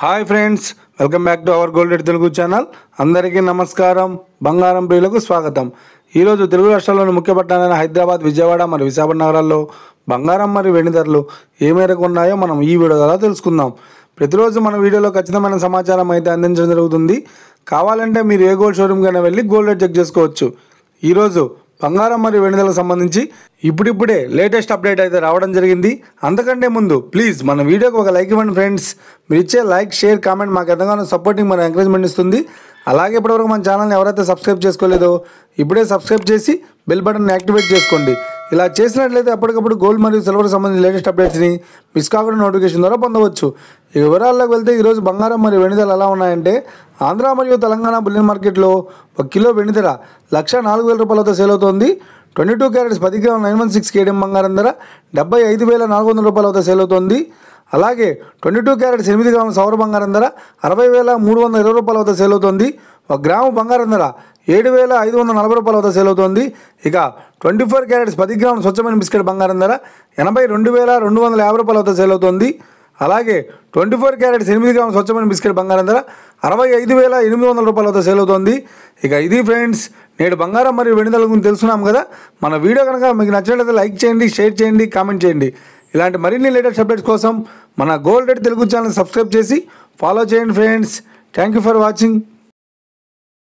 Hi friends, welcome back to our gold rate Telugu channel. అందరికీ నమస్కారం. బంగారం ప్రియులకు స్వాగతం. ఈరోజు తెలుగు రాష్ట్రాల్లోని ముఖ్య పట్టణాలైన హైదరాబాద్, విజయవాడ మరియు విశాఖపట్నం నగరాల్లో బంగారం మరియు వెండి ధరలు ఏ మేరకు ఉన్నాయో మనం ఈ వీడియో ద్వారా తెలుసుకుందాం. ప్రతిరోజు మన వీడియోలో ఖచ్చితమైన సమాచారం అయితే అందించడం జరుగుతుంది. కావాలంటే మీరు ఏ గోల్డ్ షోరూమ్కైనా వెళ్ళి గోల్డ్ రేట్ చెక్ చేసుకోవచ్చు. ఈరోజు బంగారం మరియు వెండి ధరలకు సంబంధించి ఇప్పుడిప్పుడే లేటెస్ట్ అప్డేట్ అయితే రావడం జరిగింది. అంతకంటే ముందు ప్లీజ్ మన వీడియోకి ఒక లైక్ ఇవ్వండి ఫ్రెండ్స్. మీరు ఇచ్చే లైక్, షేర్, కామెంట్ మాకు ఎంతగానో సపోర్టింగ్ మరియు ఎంకరేజ్మెంట్ ఇస్తుంది. అలాగే ఇప్పటివరకు మన ఛానల్ని ఎవరైతే సబ్స్క్రైబ్ చేసుకోలేదో ఇప్పుడే సబ్స్క్రైబ్ చేసి బెల్ బటన్ని యాక్టివేట్ చేసుకోండి. ఇలా చేసినట్లయితే అప్పటికప్పుడు గోల్డ్ మరియు సిల్వర్ సంబంధించిన లేటెస్ట్ అప్డేట్స్ని మిస్ కాకుండా నోటిఫికేషన్ ద్వారా పొందవచ్చు. ఇక వివరాల్లోకి వెళ్తే ఈరోజు బంగారం మరియు వెండి ధరలు ఎలా ఉన్నాయంటే, ఆంధ్ర మరియు తెలంగాణ బులియన్ మార్కెట్లో 1 కిలో వెండి ధర 1,04,000 రూపాయలతో సేల్ అవుతోంది. 22 క్యారెట్స్ 10 గ్రాముల 916 కేడియం బంగారం ధర 75,400 రూపాయలతో సేల్ అవుతోంది. అలాగే 22 క్యారెట్స్ 8 గ్రాముల సౌర బంగారం ధర 60,320 రూపాయల వద్ద సేల్ అవుతోంది. 1 గ్రాము బంగారం ధర 7,540 రూపాయల వద్ద సేల్ అవుతోంది. ఇక 24 క్యారెట్స్ 10 గ్రాముల స్వచ్ఛమైన బిస్కెట్ బంగారం ధర 82,250 రూపాయల వద్ద సేల్ అవుతోంది. అలాగే 24 క్యారెట్స్ 8 గ్రాముల స్వచ్ఛమైన బిస్కెట్ బంగారం ధర 65,800 రూపాయల వద్ద సేల్ అవుతోంది. ఇక ఇది ఫ్రెండ్స్, నేడు బంగారం మరియు వెండి ధరల గురించి తెలుసుకున్నాం కదా. మన వీడియో కనుక మీకు నచ్చినట్లయితే లైక్ చేయండి, షేర్ చేయండి, కామెంట్ చేయండి. ఇలాంటి మరిన్ని లేటెస్ట్ అప్డేట్స్ కోసం మన gold rate Telugu channel subscribe చేసి ఫాలో చేయండి friends. Thank you for watching.